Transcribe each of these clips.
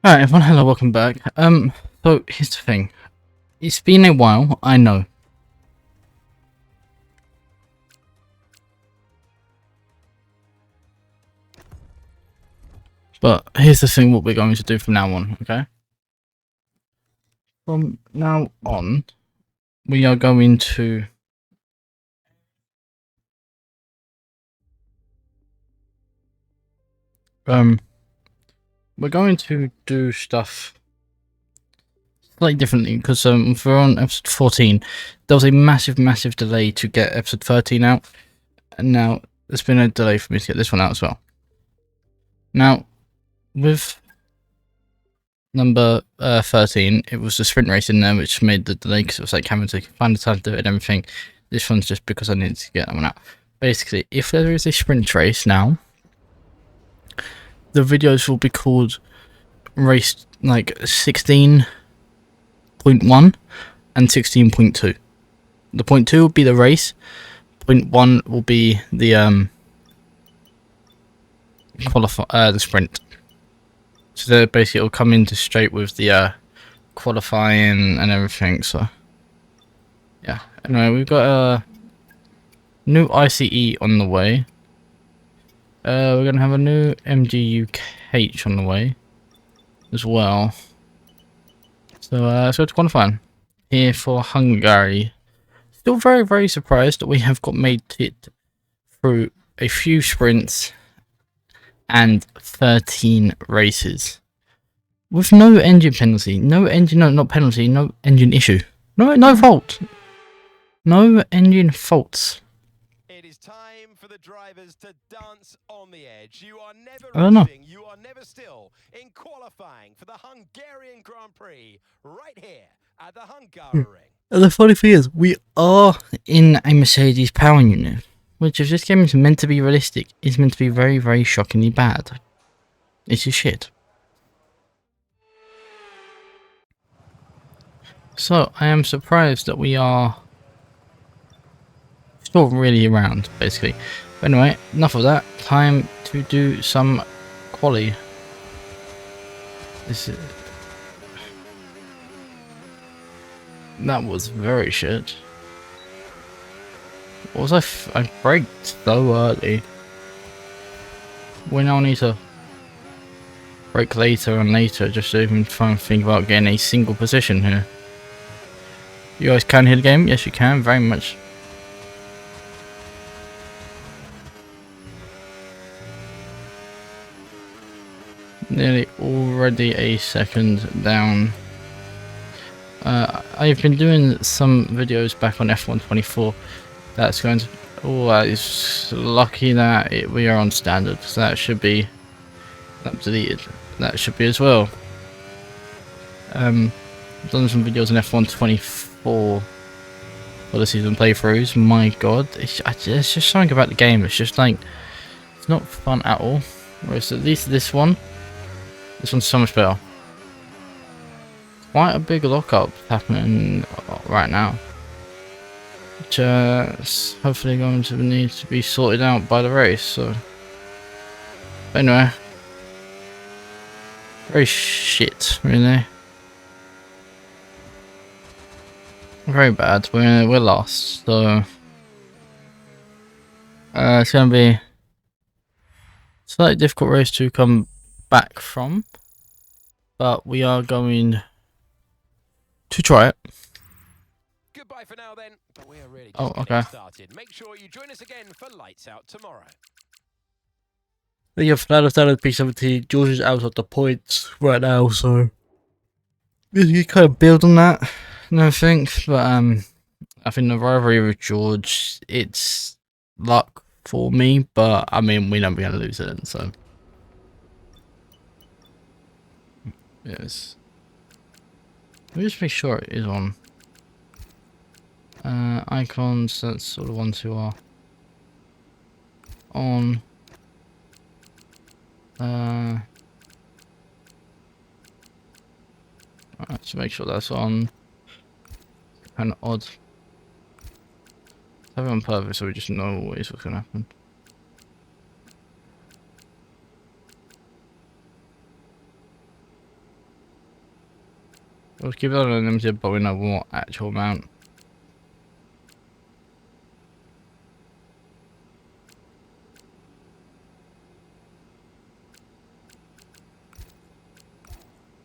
Alright everyone, hello, welcome back. So here's the thing. It's been a while, I know. But here's the thing what we're going to do from now on, okay? From now on, we are going to we're going to do stuff slightly differently because if we're on episode 14, there was a massive delay to get episode 13 out, and now there's been a delay for me to get this one out as well. Now, with number 13, it was the sprint race in there which made the delay because it was like having to find the time to do it and everything. This one's just because I needed to get that one out. Basically, if there is a sprint race now, the videos will be called race like 16.1 and 16.2. The point 2 will be the race, point 1 will be the the sprint. So they basically it'll come into straight with the qualifying and everything. So yeah. Anyway, we've got a new ICE on the way. We're gonna have a new MGUH on the way as well. So let's go to qualifying here for Hungary. Still very surprised that we have got made it through a few sprints and 13 races with no engine penalty, no engine issue, no fault, no engine faults. It is time for the drivers to dance on the edge. You are never I don't know. resting, you are never still in qualifying for the Hungarian Grand Prix right here at the Hungaroring. The funny thing is, we are in a Mercedes power unit, which if this game is meant to be realistic, is meant to be very shockingly bad. It's just shit. So I am surprised that we are still really around, basically. But anyway, enough of that. Time to do some quali. That was very shit. What was I braked so early. We now need to brake later and later just to even try and think about getting a single position here. You guys can hear the game? Yes, you can, very much. Nearly already a second down. I've been doing some videos back on F124. That's going to. Oh, that is lucky that we are on standard, so that should be deleted. That should be as well. I've done some videos on F124 for the season playthroughs. My god, it's just something about the game. It's just like it's not fun at all. Whereas at least this one's so much better. Quite a big lockup happening right now, which is hopefully going to need to be sorted out by the race. So anyway, very shit, really. Very bad. We're lost, so it's gonna be a slightly difficult race to come back from, but we are going to try it. Goodbye for now then, but we are really Oh, just okay. getting started. Make sure you join us again for Lights Out tomorrow. Yeah, FERNANDO started P17. George is out of the points right now, so you kind of build on that and everything. But I think the rivalry with George, it's luck for me. But I mean, we know we're gonna lose it, so yes. Let me just make sure it is on. Icons, that's sort of ones who are on. Alright, to make sure that's on. Kind of odd. Have it on purpose so we just know always what's gonna happen. We'll keep it on unlimited, but we know what actual amount.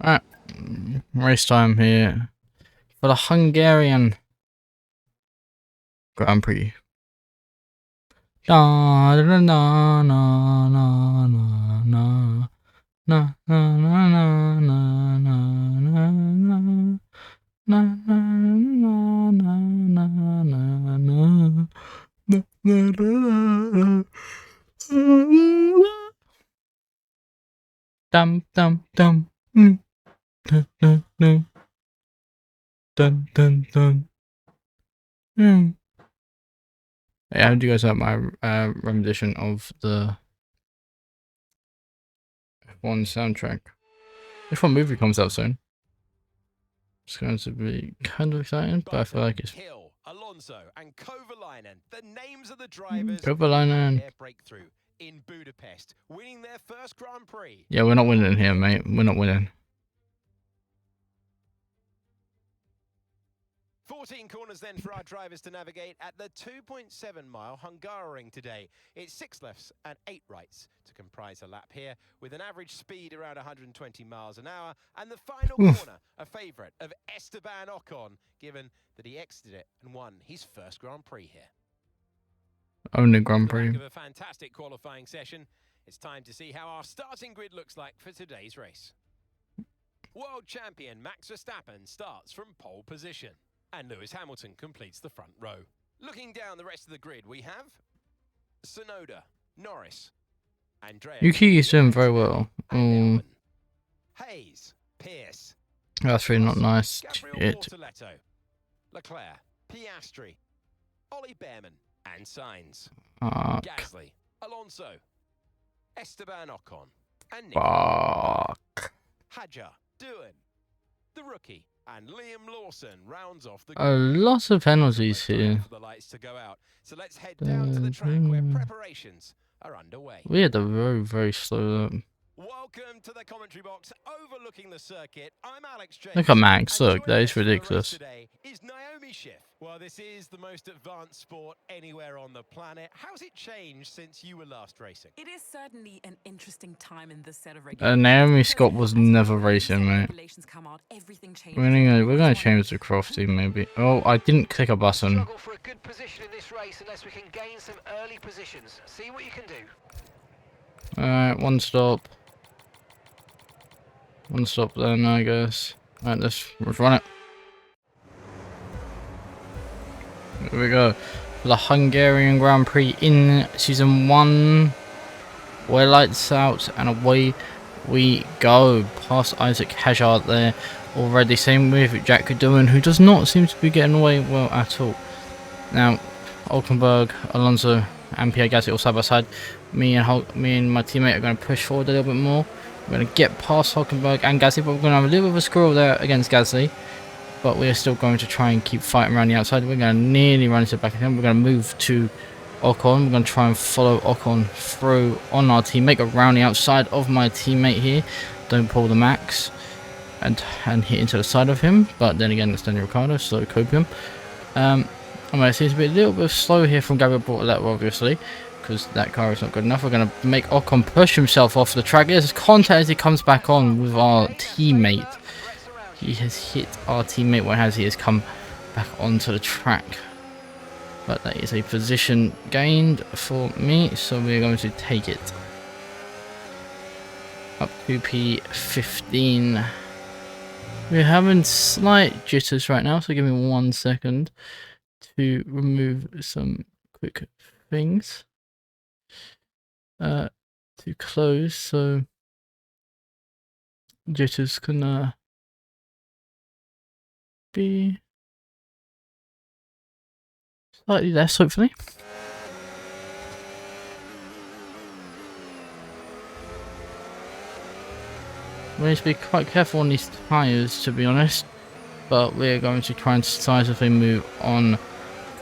Alright, race time here for the Hungarian Grand Prix. Da, da, da, na, na, na, na, na. Na na na na na na na na na na na na na. Dum dum dum. Dun dun dun. Dun dun dun. Hey, how do you guys like my rendition of the F1 soundtrack? F1 movie comes out soon. It's going to be kind of exciting, but I feel like it's Hill, Alonso, and Kovalainen, the names of the drivers Kovalainen. their breakthrough in Budapest, winning their first Grand Prix. Yeah, we're not winning here, mate. We're not winning. 14 corners then for our drivers to navigate at the 2.7-mile Hungaroring today. It's 6 lefts and 8 rights to comprise a lap here, with an average speed around 120 miles an hour. And the final corner, a favourite of Esteban Ocon, given that he exited it and won his first Grand Prix here. Only Grand Prix. Of a fantastic qualifying session, it's time to see how our starting grid looks like for today's race. World champion Max Verstappen starts from pole position, and Lewis Hamilton completes the front row. Looking down the rest of the grid, we have Tsunoda, Norris, Andrea. Yuki is doing very well. Hayes, Pierce. That's really not nice. Shit. Leclerc, Piastri, Ollie Behrman, and Sainz. Gasly, Alonso, Esteban Ocon, and Fuck. Hadjar, Doohan, the rookie, and Liam Lawson rounds off the A lot of penalties here. for the lights to go out. So let's head down to the track where preparations are underway. We had a very, very slow lap. Welcome to the commentary box overlooking the circuit. I'm Alex James. Look at Max, look, that is ridiculous. Today is Naomi Schiff. Well, this is the most advanced sport anywhere on the planet. How's it changed since you were last racing? It is certainly an interesting time in this set of Naomi Scott was never racing, mate. We're gonna change the crafting maybe. Oh, I didn't click a button. Struggle for a good position in this race unless we can gain some early positions. See what you can do. Alright, one stop. One stop then, I guess. Alright, let's run it. Here we go. For the Hungarian Grand Prix in Season 1. We're lights out and away we go. Past Isaac Hadjar there already. Same with Jack Doohan, who does not seem to be getting away well at all. Now, Hulkenberg, Alonso and Pierre Gasly all side by side. Me and my teammate are going to push forward a little bit more. We're going to get past Hulkenberg and Gasly, but we're going to have a little bit of a squirrel there against Gasly. But we're still going to try and keep fighting around the outside. We're going to nearly run into the back of him. We're going to move to Ocon. We're going to try and follow Ocon through on our teammate. Go around the outside of my teammate here. Don't pull the max and hit into the side of him. But then again, it's Daniel Ricciardo, so copium. It seems to be a little bit slow here from Gabriel Bortoleto, obviously, because that car is not good enough. We're going to make Ocon push himself off the track. There's contact as he comes back on with our teammate. He has hit our teammate whereas he has come back onto the track. But that is a position gained for me, so we're going to take it. Up to P15. We're having slight jitters right now, so give me 1 second to remove some quick things. To close, so jitters can be slightly less, hopefully. We need to be quite careful on these tyres, to be honest, but we're going to try and decisively move on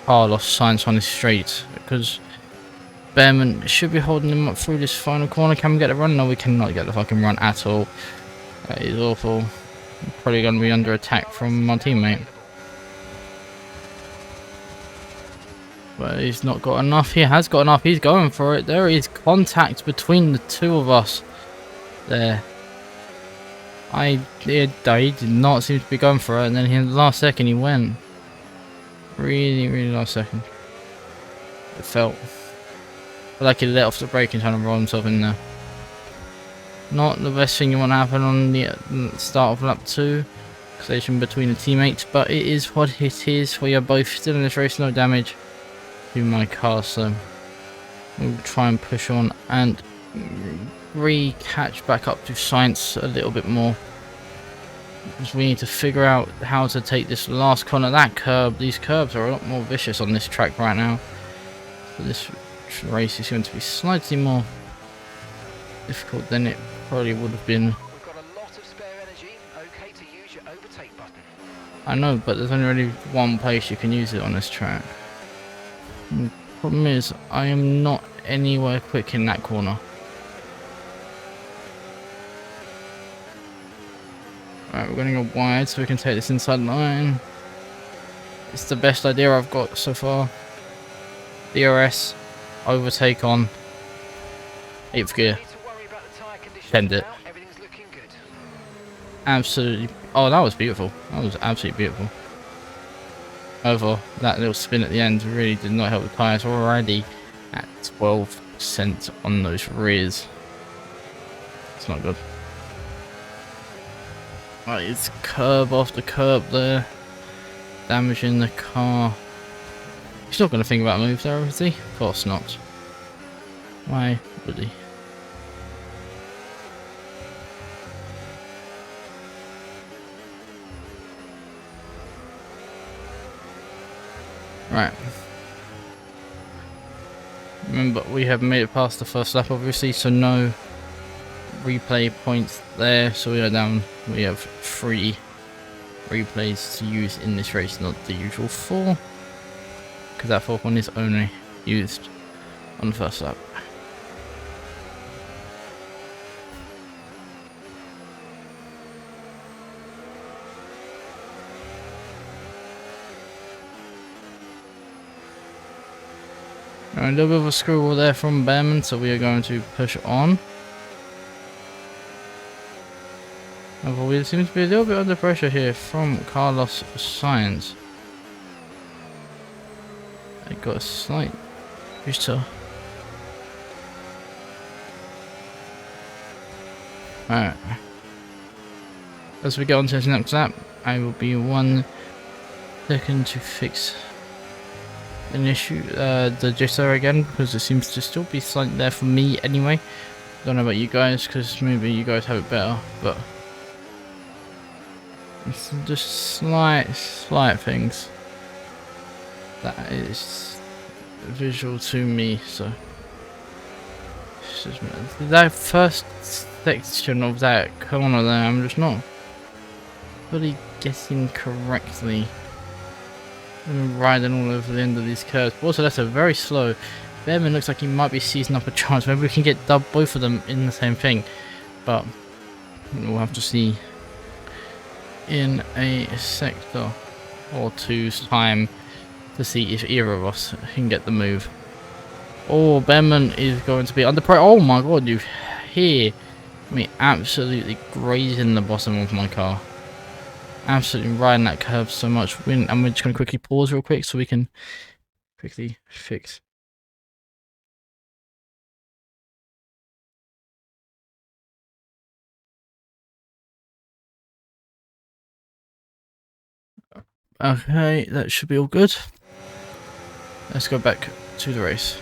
Carlos Sainz on his straight, because Behrman should be holding him up through this final corner. Can we get the run? No, we cannot get the fucking run at all. That is awful. Probably going to be under attack from my teammate. But he's not got enough. He has got enough. He's going for it. There is contact between the two of us. There. He did not seem to be going for it. And then in the last second he went. Really, really last second. It felt like he let off the brake and trying to roll himself in there. Not the best thing you want to happen on the start of lap 2. Collision between the teammates. But it is what it is. We are both still in this race. No damage to my car, so we'll try and push on and catch back up to science a little bit more, because we need to figure out how to take this last corner. That curb, these curbs are a lot more vicious on this track right now, so this race is going to be slightly more difficult than it probably would have been. We've got a lot of spare energy. Okay to use your overtake button. I know, but there's only really one place you can use it on this track. The problem is, I am not anywhere quick in that corner. Alright, we're going to go wide so we can take this inside line. It's the best idea I've got so far. DRS, overtake on 8th gear. Send it. Everything's looking good. Absolutely. Oh, that was beautiful. That was absolutely beautiful. However, that little spin at the end really did not help the tyres. We're already at 12% on those rears. It's not good. Right, it's curb after curb there. Damaging the car. He's not going to think about a move there, is he? Of course not. Why would he? Right. Remember, we have made it past the first lap, obviously, so no replay points there. So we are down. We have 3 replays to use in this race, not the usual 4, because that 4th one is only used on the first lap. A little bit of a screw there from Behrman, so we are going to push on. However, we seem to be a little bit under pressure here from Carlos Sainz. I got a slight booster. Alright. As we get on to the next lap, I will be 1 second to fix an issue, the jitter again, because it seems to still be slightly there for me anyway. Don't know about you guys, because maybe you guys have it better, but it's just slight things that is visual to me. So it's just, that first section of that corner there, I'm just not fully guessing correctly. I'm riding all over the end of these curves. But also, that's a very slow. Behrman looks like he might be seizing up a chance. Maybe we can get both of them in the same thing, but we'll have to see in a sector or two's time to see if either of us can get the move. Oh, Behrman is going to be under pressure. Oh my god, you hear me absolutely grazing the bottom of my car. Absolutely riding that curve so much. And we're just going to quickly pause real quick so we can quickly fix. Okay, that should be all good. Let's go back to the race.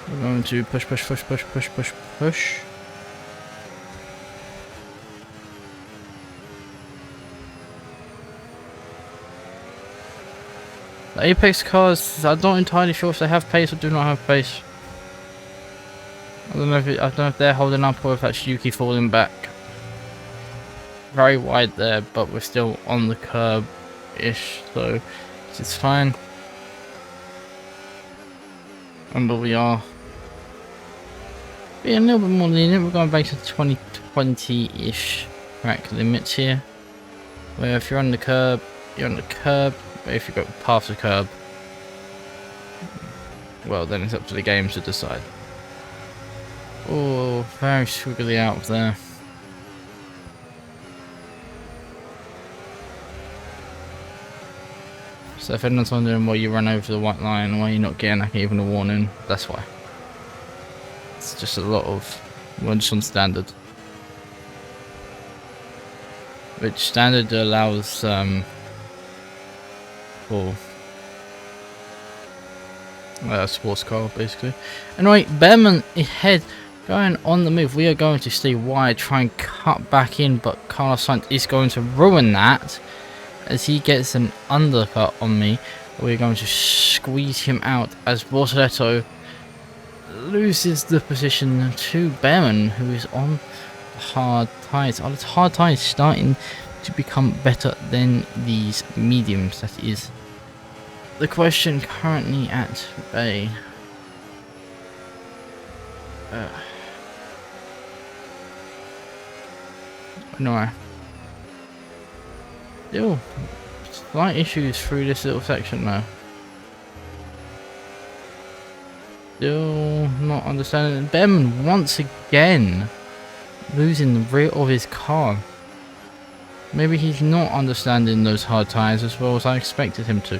We're going to push. The Apex cars, I'm not entirely sure if they have pace or do not have pace. I don't know if they're holding up or if that's Yuki falling back. Very wide there, but we're still on the curb-ish, so it's fine. But we are being a little bit more lenient. We're going back to 2020-ish track limits here. Where if you're on the curb, you're on the curb. But if you go past the curb, well, then it's up to the game to decide. Oh, very squiggly out of there. So if anyone's wondering why you run over the white line and why you're not getting like, even a warning, that's why. It's just a lot of ones on standard. Which standard allows for sports car basically. Anyway, Behrman ahead, going on the move. We are going to stay wide, try and cut back in, but Carlos Sainz is going to ruin that as he gets an undercut on me. We're going to squeeze him out as Bortoletto loses the position to Behrman, who is on hard tyres. Are the hard tyres starting to become better than these mediums? That is the question currently at bay. No. Still slight issues through this little section though. Still not understanding. Behrman once again losing the rear of his car. Maybe he's not understanding those hard tyres as well as I expected him to.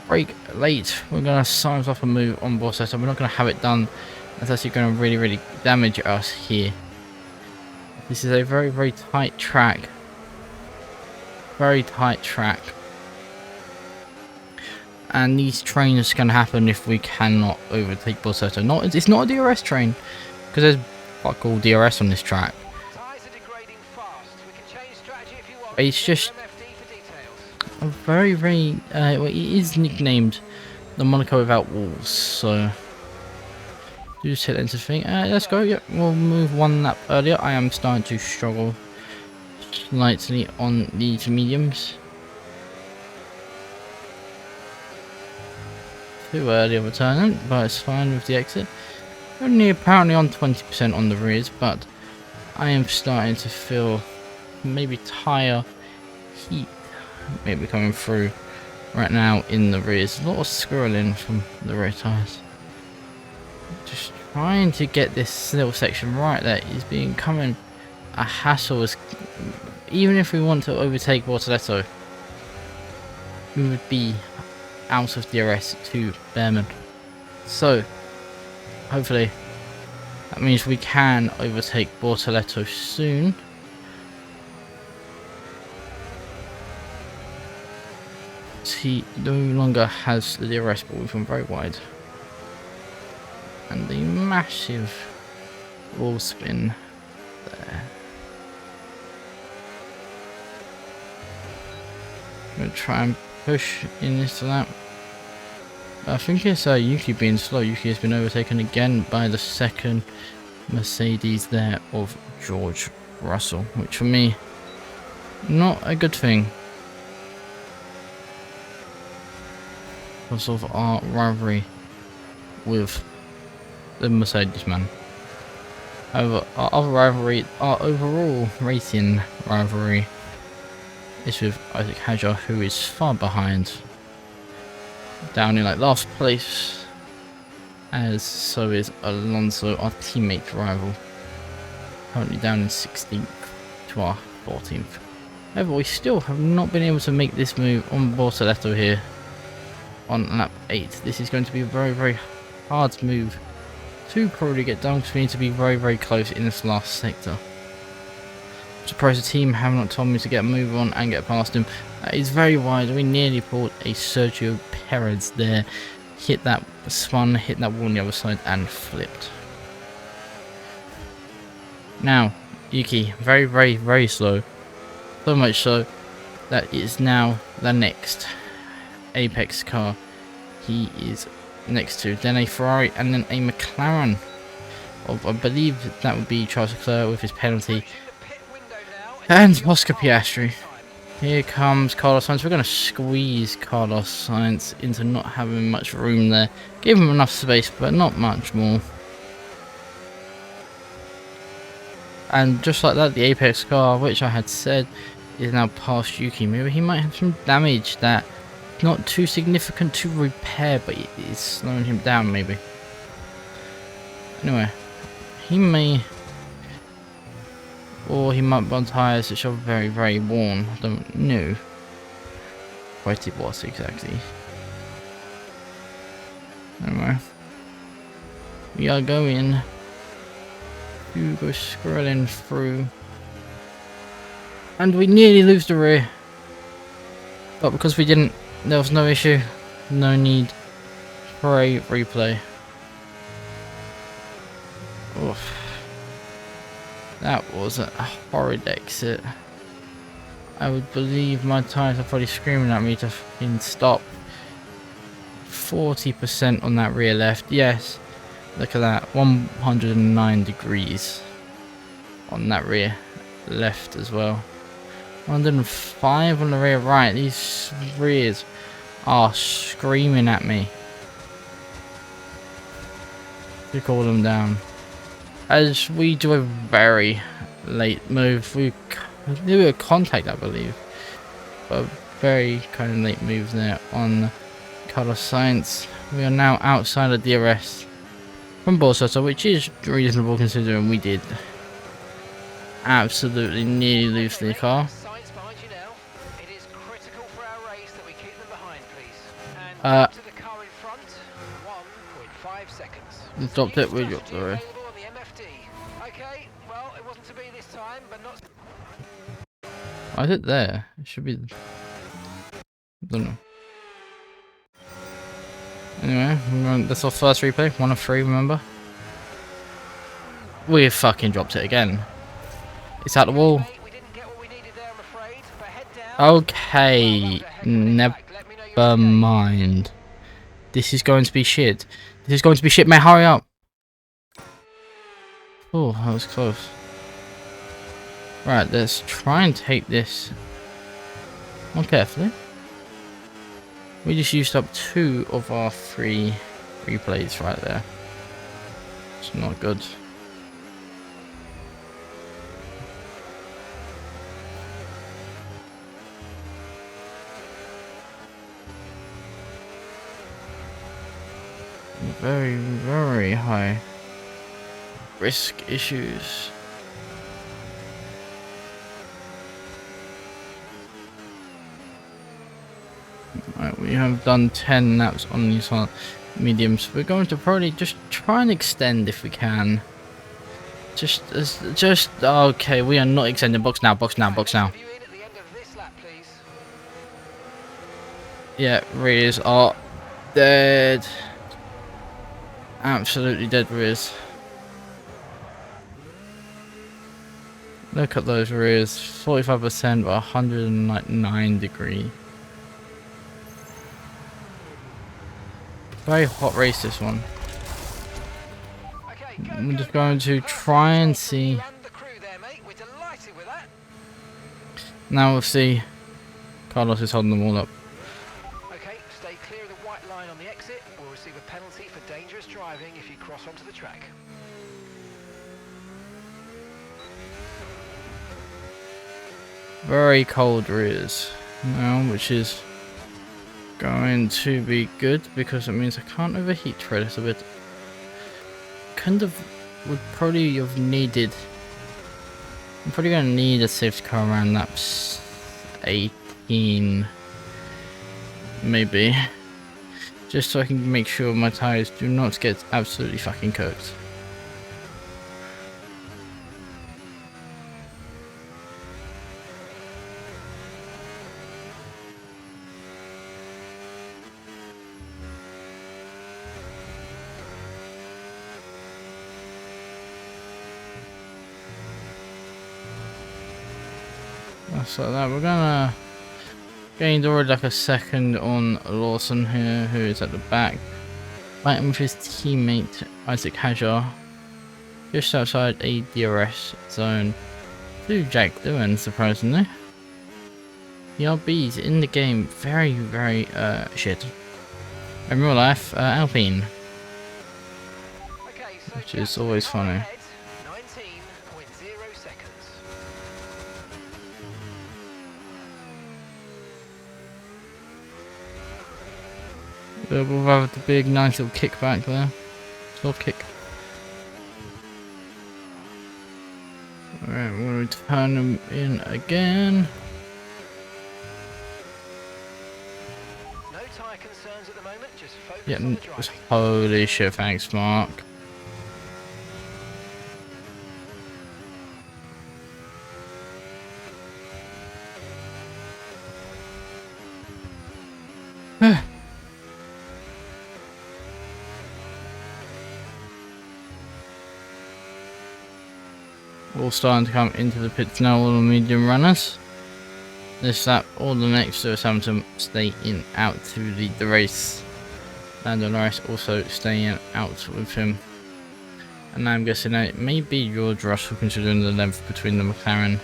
Brake late. We're going to size off a move on Bortoletto. We're not going to have it done. That's actually going to really damage us here. This is a very tight track. Very tight track. And these trains can happen if we cannot overtake Bortoletto. It's not a DRS train, because there's fuck all DRS on this track. It's just a very well, it is nicknamed the Monaco without walls, so do just hit into thing. Let's go. Yep, we'll move one lap earlier. I am starting to struggle slightly on these mediums. Too early of a turn, but it's fine with the exit. Only apparently on 20% on the rears, but I am starting to feel maybe tire heat maybe coming through right now in the rears. A lot of squirreling from the rear tires. Just trying to get this little section right there is becoming a hassle. As even if we want to overtake Bortoletto, we would be out of DRS to Behrman. So hopefully that means we can overtake Bortoletto soon. He no longer has the DRS, but we've gone very wide. And the massive wall spin there. I'm going to try and push in this lap. I think it's Yuki being slow. Yuki has been overtaken again by the second Mercedes there of George Russell, which for me, not a good thing. Because of our rivalry with the Mercedes man. However, our other rivalry, our overall racing rivalry, is with Isaac Hadjar, who is far behind, down in like last place, as so is Alonso, our teammate rival, currently down in 16th to our 14th. However, we still have not been able to make this move on Bortoletto here on lap 8. This is going to be a very hard move to probably get done, because we need to be very close in this last sector. I'm surprised the team have not told me to get a move on and get past him. That is very wide. We nearly pulled a Sergio Perez there. Hit that spun, hit that wall on the other side and flipped. Now, Yuki, very slow. So much so that is now the next Apex car he is next to. Then a Ferrari and then a McLaren of, I believe that would be Charles Leclerc with his penalty, and Oscar Piastri. Here comes Carlos Sainz. We're going to squeeze Carlos Sainz into not having much room there. Give him enough space, but not much more. And just like that, the Apex car, which I had said, is now past Yuki. Maybe he might have some damage that not too significant to repair, but it is slowing him down maybe. Anyway, he may... Or he might be on tyres which are very, very worn. I don't know what it was exactly. Anyway, we are going to go scrolling through, and we nearly lose the rear, but because we didn't, there was no issue, no need for a replay. Oof. That was a horrid exit. I would believe my tyres are probably screaming at me to fucking stop. 40% on that rear left. Yes, look at that. 109 degrees on that rear left as well. 105 on the rear right. These rears are screaming at me to call them down. As we do a very late move, we do a contact, I believe, but a very kind of late move there on Carlos Sainz. We are now outside of DRS from Borsoto, which is reasonable considering we did absolutely nearly lose the car. Stopped it, we dropped the rear. I did there. It should be. I don't know. Anyway, that's our first replay. 1 of 3, remember? We fucking dropped it again. It's at the wall. Okay, never mind. This is going to be shit. This is going to be shit, mate. Hurry up. Oh, that was close. Right, let's try and take this more carefully. We just used up 2 of our 3 replays right there. It's not good. Very, very high risk issues. Right, we have done 10 laps on these mediums. We're going to probably just try and extend if we can. Just okay. We are not extending. Box now. Box now. Box now. Yeah, rears are dead. Absolutely dead rears. Look at those rears. 45%, but 109 degree. Very hot race this one. I'm just going to try and see. Now we'll see. Carlos is holding them all up. Okay, stay clear of the white line on the exit. We'll receive a penalty for dangerous driving if you cross onto the track. Very cold rears now, which is going to be good because it means I can't overheat tread a bit. Kind of would probably have needed. I'm probably going to need a safety car around laps 18, maybe, just so I can make sure my tires do not get absolutely fucking cooked. So that we're gonna gained already like a second on Lawson here, who is at the back, fighting with his teammate Isaac Hajar, just outside a DRS zone. To Jack Doohan, surprisingly. The RBs in the game, very, very shit. In real life, Alpine, Okay, so which is just always car funny. ahead, 19.0 seconds. We'll have the big, nice little kick back there. Soft kick. Alright, we'll turn them in again. No tyre concerns at the moment, just focus Yeah, on the driving. holy shit, thanks, Mark. All starting to come into the pits now, all the medium runners. This lap, all the next to us having to stay in out to lead the race. Lando Norris also staying out with him. And now I'm guessing that it may be George Russell considering the length between the McLaren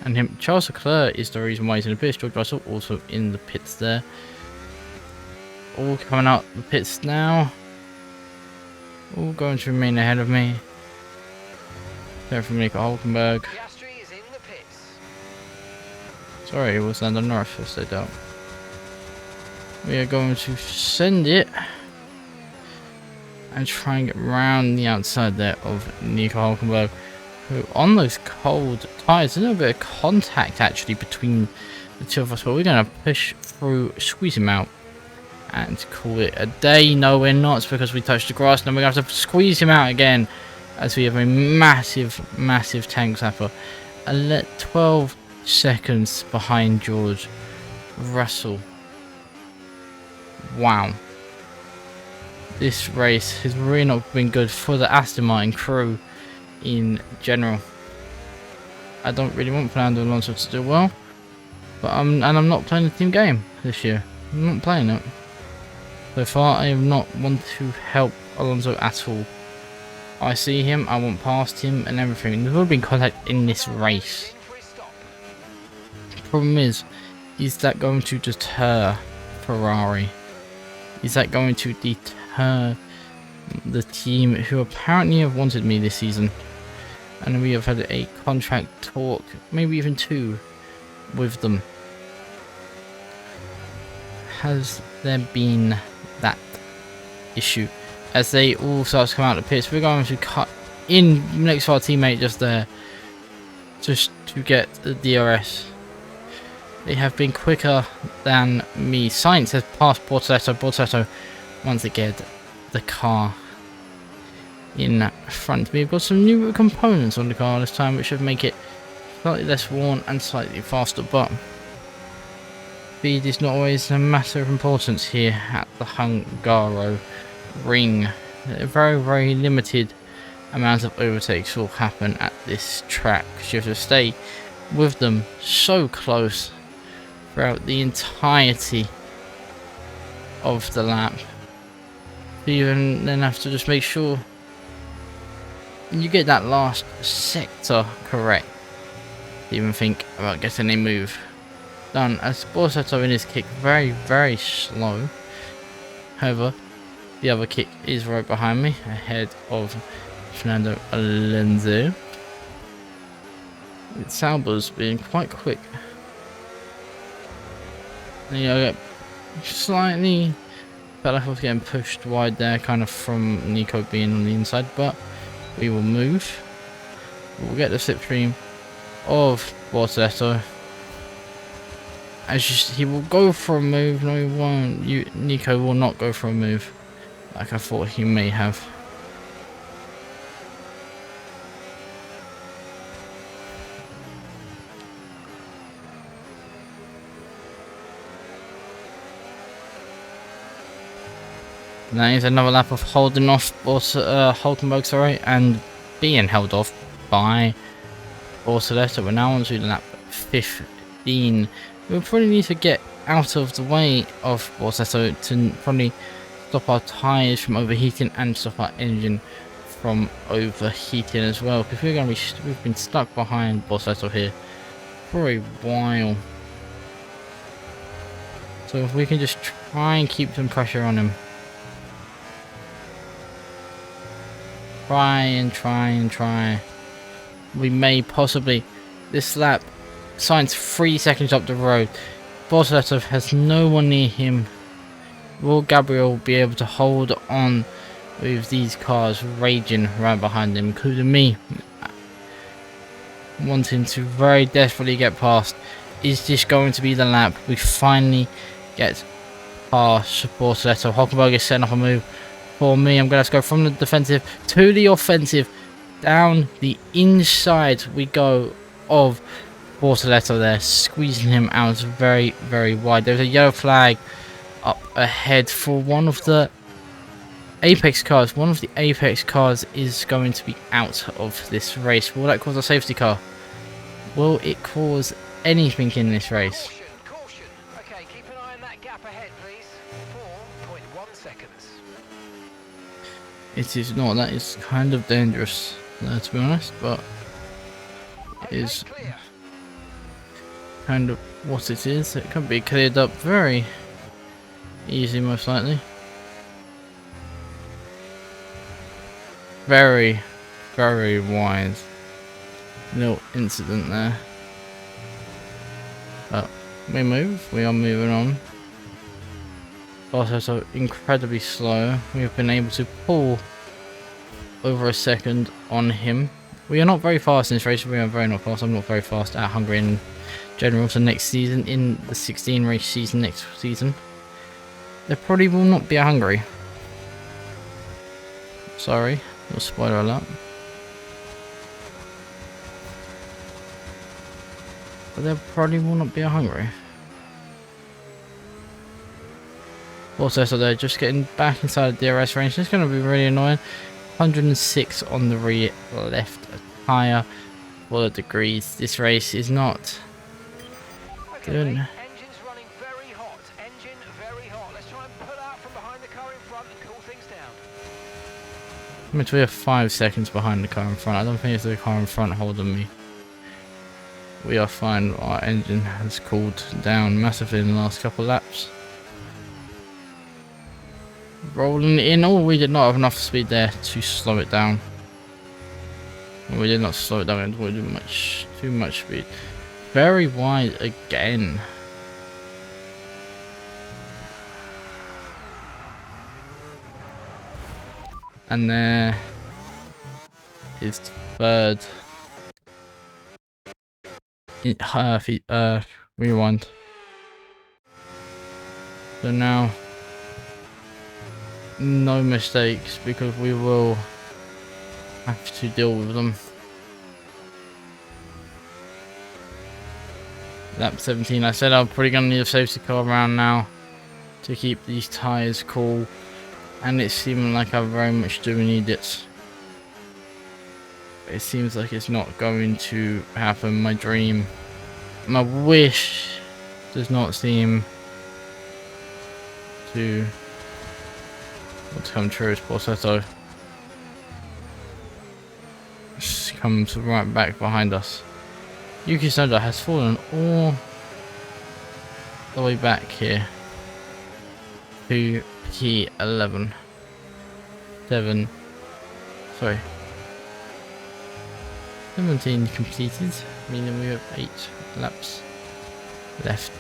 and him. Charles Leclerc is the reason why he's in the pits. George Russell also in the pits there. All coming out the pits now. All going to remain ahead of me. There from Nico Hulkenberg. Piastri is in the pits. Sorry, it was Lando Norris first, I doubt. We are going to send it and try and get round the outside there of Nico Hulkenberg, who on those cold tyres, there's a little bit of contact actually between the two of us, but we're going to push through, squeeze him out and call it a day. No, we're not, it's because we touched the grass, and we're going to have to squeeze him out again as we have a massive, massive tank zapper. 12 seconds behind George Russell. Wow. This race has really not been good for the Aston Martin crew in general. I don't really want Fernando Alonso to do well, but I'm not playing the team game this year. I'm not playing it. So far, I have not wanted to help Alonso at all. I see him, I want past him and everything. There will be contact in this race. In for his stop. The problem is that going to deter Ferrari? Is that going to deter the team who apparently have wanted me this season? And we have had a contract talk, maybe even two, with them. Has there been that issue? As they all start to come out of the pits, we're going to cut in next to our teammate just there, just to get the DRS. They have been quicker than me. Sainz has passed Bortoletto. Bortoletto wants to get the car in front. We've got some new components on the car this time, which should make it slightly less worn and slightly faster, but speed is not always a matter of importance here at the Hungaro ring. A very, very limited amount of overtakes will happen at this track, because you have to stay with them so close throughout the entirety of the lap. You then have to just make sure you get that last sector correct to even think about getting a move done. As Bortoletto in his kick, very, very slow. However, the other kick is right behind me, ahead of Fernando Alonso. With Sauber's being quite quick. And you get slightly felt like I was getting pushed wide there, kind of from Nico being on the inside, but we will move. We'll get the slipstream of Bortoletto. He will go for a move. No, he won't. Nico will not go for a move like I thought he may have. That is another lap of holding off Hulkenberg, sorry, and being held off by Bortoletto. We're now on to lap 15. We'll probably need to get out of the way of Bortoletto to probably stop our tyres from overheating and stop our engine from overheating as well, because we've been stuck behind Bortoletto here for a while. So if we can just try and keep some pressure on him. Try and try. We may possibly... This lap, Sainz 3 seconds up the road. Bortoleto has no one near him. Will Gabriel be able to hold on with these cars raging right behind him, including me, wanting to very desperately get past? Is this going to be the lap we finally get past Bortoleto? Hockenberg is setting up a move for me. I'm going to have to go from the defensive to the offensive. Down the inside we go of Bortoleto there, squeezing him out very, very wide. There's a yellow flag up ahead for one of the Apex cars. One of the Apex cars is going to be out of this race. Will that cause a safety car? Will it cause anything in this race? Caution, caution. Okay, keep an eye on that gap ahead, please. 4.1 seconds. It is not. That is kind of dangerous, to be honest, but it is Clear. kind of what it is. It can be cleared up very easy, most likely. Very, very wise little incident there. But we move. We are moving on. Also, so incredibly slow. We have been able to pull over a second on him. We are not very fast in this race. We are very not fast. I'm not very fast at Hungary in general. So next season, in the 16 race season next season, there probably will not be a Hungary. Sorry, no spoiler alert. But there probably will not be a Hungary. Also, so they're just getting back inside the DRS range. It's going to be really annoying. 106 on the rear left tyre for the degrees. This race is not Okay, good. mate, engine's running very hot. Engine very hot. Let's try and pull out from behind the car in front and cool things down. I mean, we are 5 seconds behind the car in front. I don't think it's the car in front holding me. We are fine. Our engine has cooled down massively in the last couple of laps. Rolling in. Oh, we did not have enough speed there to slow it down. We did not slow it down. We did too much speed. Very wide again. And there is third. Rewind. So now, no mistakes, because we will have to deal with them. Lap 17. I said I'm probably going to need a safety car around now to keep these tyres cool, and it's seeming like I very much do need it. It seems like it's not going to happen. My dream, my wish does not seem to come true. As Bortoleto comes right back behind us. Yuki Tsunoda has fallen all the way back here to P11. 17 completed, meaning we have 8 laps left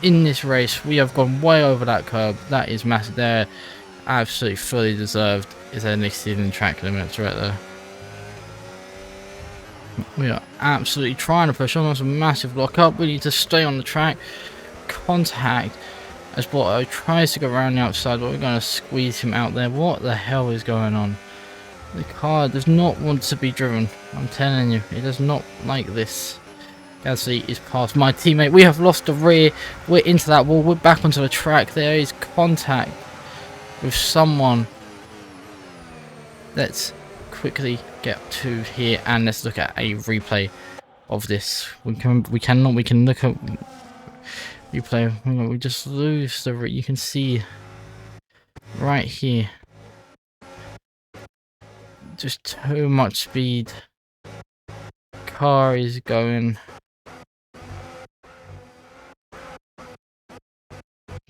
in this race. We have gone way over that curb. That is massive there. Absolutely fully deserved. Is there next season track limits right there? We are absolutely trying to push on. That's a massive lock up. We need to stay on the track. Contact as Borto tries to go around the outside, but we're going to squeeze him out there. What the hell is going on? The car does not want to be driven. I'm telling you, it does not like this. Gasly is past my teammate. We have lost the rear. We're into that wall. We're back onto the track. There is contact with someone. Let's quickly get to here and let's look at a replay of this. We can look at replay. We just lose the you can see right here. Just too much speed. Car is going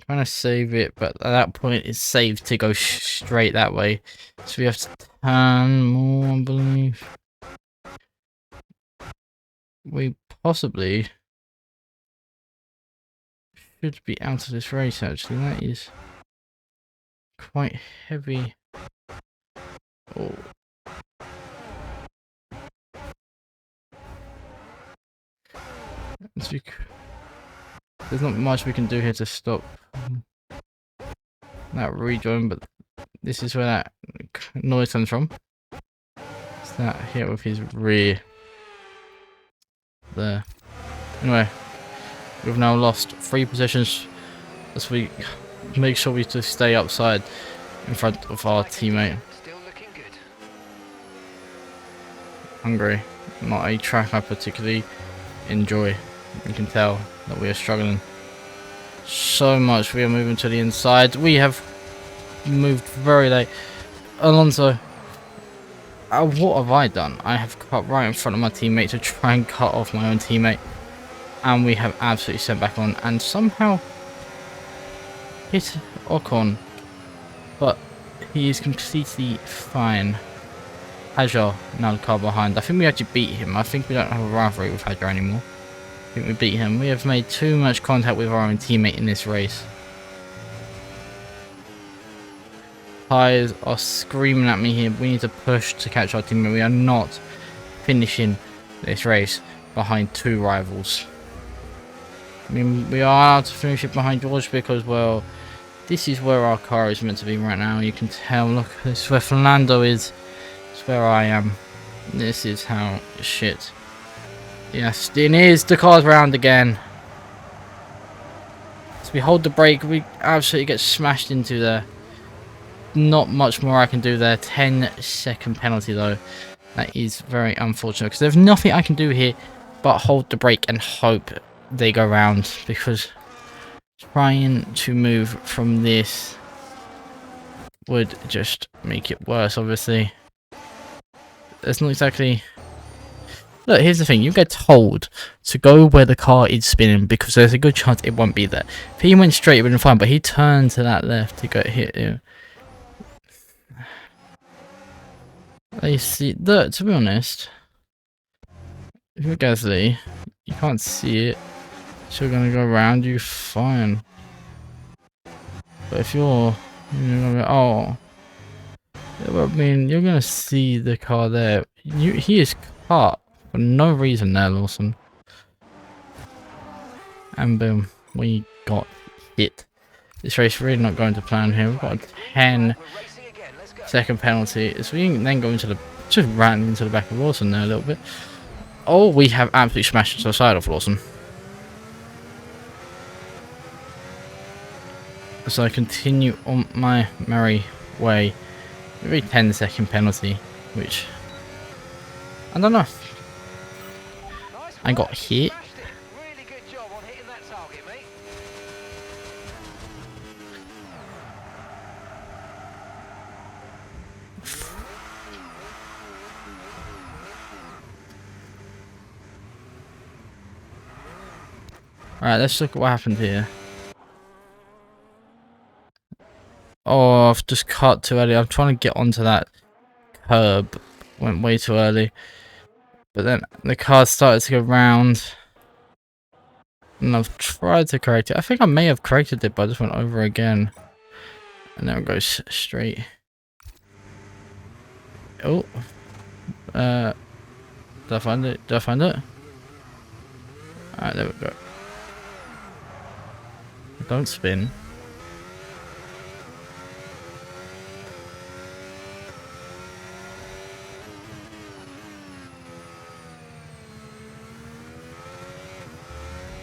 trying to save it, but at that point it's saved to go straight that way. So we have to turn more, I believe. We possibly should be out of this race, actually. That is quite heavy. Oh. There's not much we can do here to stop that rejoin, but this is where that noise comes from. It's that hit with his rear there. Anyway, we've now lost 3 positions as we make sure we just stay upside in front of our teammate. Still looking good. Hungary, not a track I particularly enjoy. You can tell that we are struggling so much. We are moving to the inside. We have moved very late. Alonso, what have I done? I have cut right in front of my teammate to try and cut off my own teammate, and we have absolutely sent back on and somehow hit Ocon, but he is completely fine. Hajar now the car behind. I think we actually beat him. I think we don't have a rivalry with Hajar anymore. I think we beat him. We have made too much contact with our own teammate in this race. Tyres are screaming at me here. We need to push to catch our teammate. We are not finishing this race behind 2 rivals. I mean, we are allowed to finish it behind George because, well, this is where our car is meant to be right now. You can tell. Look, this is where Fernando is. It's where I am. This is how shit. Yes, it is. The car's round again. So we hold the brake. We absolutely get smashed into there. Not much more I can do there. 10-second penalty though. That is very unfortunate because there's nothing I can do here but hold the brake and hope they go round, because trying to move from this would just make it worse. Obviously, there's not exactly. Look, here's the thing. You get told to go where the car is spinning because there's a good chance it won't be there. If he went straight, it would have been fine, but he turned to that left to go hit you. You see, look, to be honest, if you're Gasly, you can't see it, so you're going to go around you, fine. But if you're going to go, oh, I mean, you're going to see the car there. He is cut for no reason there, Lawson. And boom, we got hit. This race really not going to plan here. We've got a 10-second penalty. So we can then go into the, just ran into the back of Lawson there a little bit. Oh, we have absolutely smashed into the side of Lawson. So I continue on my merry way. Maybe 10-second penalty, which I don't know. I got hit. Really good job on hitting that target, mate. Alright, let's look at what happened here. Oh, I've just cut too early. I'm trying to get onto that curb. Went way too early. But then the car started to go round. And I've tried to correct it. I think I may have corrected it, but I just went over again. And then it goes straight. Oh. Did I find it? Did I find it? Alright, there we go. Don't spin.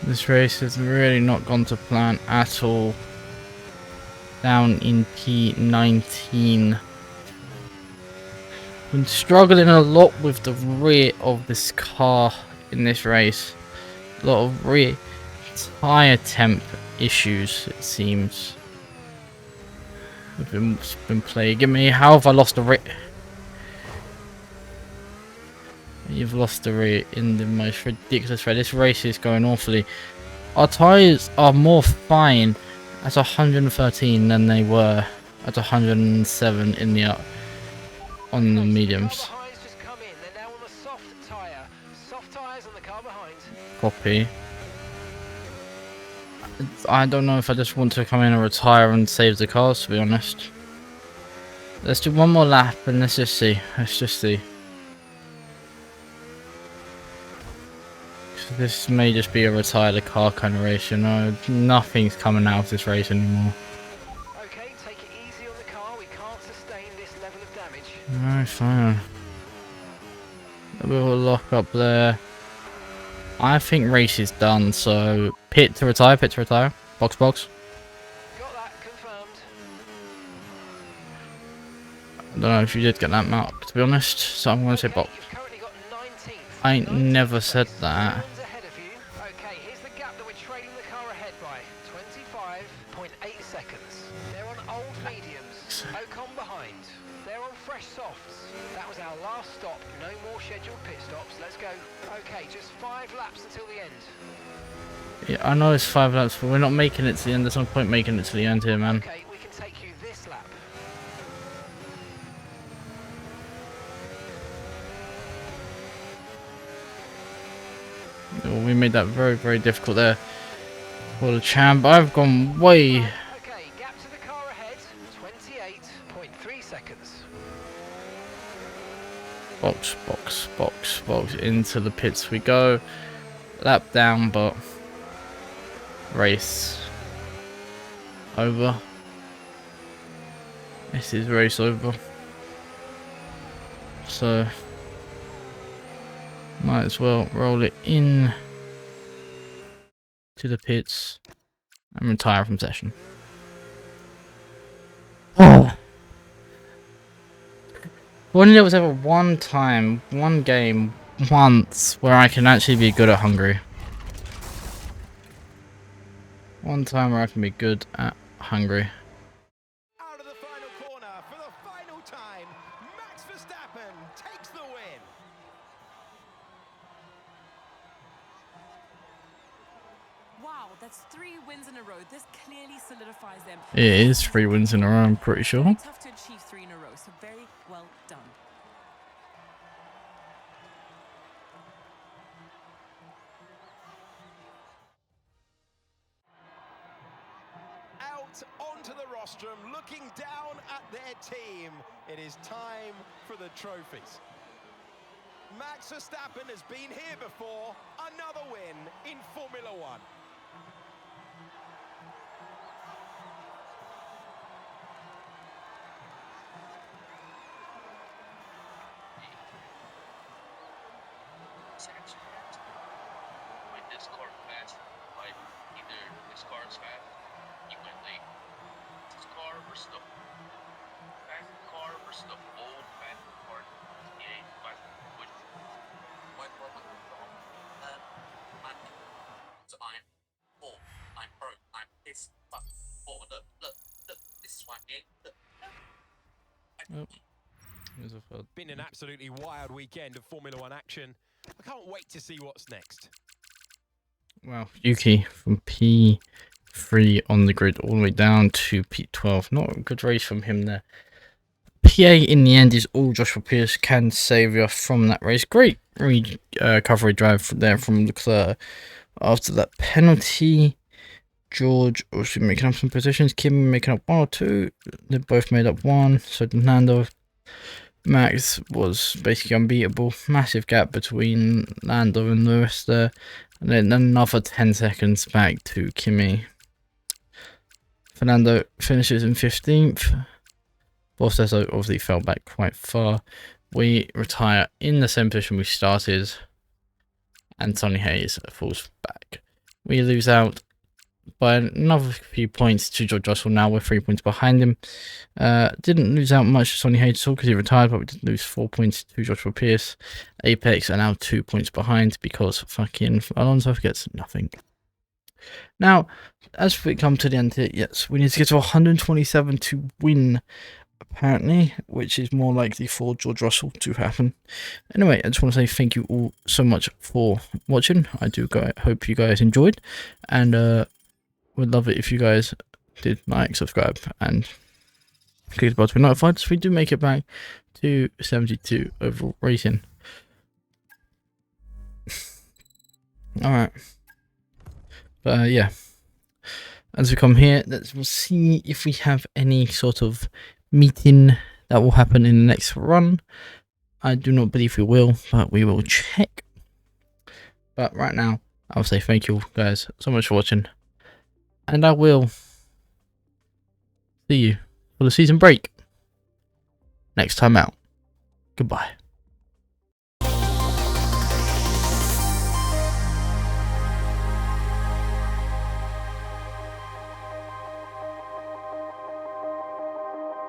This race has really not gone to plan at all. Down in P19. Been struggling a lot with the rear of this car in this race. A lot of rear tyre temp issues, it seems. We've been plaguing me. How have I lost the rear? You've lost the rear in the most ridiculous way. This race is going awfully. Our tyres are more fine at 113 than they were at 107 in the on the mediums. Just come in. They're now on the soft tyre. Soft tyres on the car behind. Copy. I don't know if I just want to come in and retire and save the cars, to be honest. Let's do one more lap and let's just see. Let's just see. This may just be a retire the car kind of race, you know. Nothing's coming out of this race anymore. Okay, take it easy on the car. We can't sustain this level of damage. Alright, fine. A bit of a lock up there. I think race is done, so pit to retire, box. Got that confirmed. I don't know if you did get that mark, to be honest, so I'm going to say box. You've currently got 19th. I ain't never said that. Ahead of you. Okay, here's the gap that we're trailing the car ahead by. 25.8 seconds. They're on old mediums. Ocon behind. They're on fresh softs. That was our last stop. No more scheduled pit stops. Let's go. Okay, just 5 laps until the end. Yeah, I know it's 5 laps, but we're not making it to the end. There's no point making it to the end here, man. Okay, we can take you this lap. We made that very, very difficult there for the champ. I've gone way. Okay, gap to the car ahead. 28.3 seconds. Box. Into the pits we go. Lap down, but race over. This is race over. So might as well roll it in to the pits and retire from session. Only there was ever one time, one game, once where I can actually be good at Hungary. One time where I can be good at Hungary. Out of the final corner for the final time, Max Verstappen takes the win. Wow, that's 3 wins in a row. This clearly solidifies them. It is 3 wins in a row, I'm pretty sure. Tough to achieve 3 in a row, so very well done. Out onto the rostrum, looking down at their team. It is time for the trophies. Max Verstappen has been here before. Another win in Formula One. When this car fast, like either this car is fast, you went late. This car versus the fast car versus the old fast car. Yeah, fast which my problem is wrong. So I'm full, I'm hurt, I'm pissed. But look, this is why Been an absolutely wild weekend of Formula One action. I can't wait to see what's next. Well, Yuki from P3 on the grid all the way down to P12. Not a good race from him there. PA in the end is all Joshua Pierce can save you from that race. Great recovery drive there from Leclerc. After that penalty, George also making up some positions. Kim making up 1 or 2. They both made up 1. So Fernando. Max was basically unbeatable. Massive gap between Lando and Lewis there. And then another 10 seconds back to Kimi. Fernando finishes in 15th. Bottas obviously fell back quite far. We retire in the same position we started. And Sonny Hayes falls back. We lose out by another few points to George Russell. Now we're 3 points behind him. Didn't lose out much to Sonny Hayes because he retired, but we did lose 4 points to Joshua Pierce. Apex are now 2 points behind because fucking Alonso gets nothing. Now, as we come to the end here, yes, we need to get to 127 to win, apparently, which is more likely for George Russell to happen. Anyway, I just want to say thank you all so much for watching. I do hope you guys enjoyed, and would love it if you guys to like, subscribe, and click the bell to be notified so we do make it back to 72 overall rating. Alright. But yeah. As we come here, we'll see if we have any sort of meeting that will happen in the next run. I do not believe we will, but we will check. But right now, I'll say thank you guys so much for watching. And I will see you for the season break next time out. Goodbye.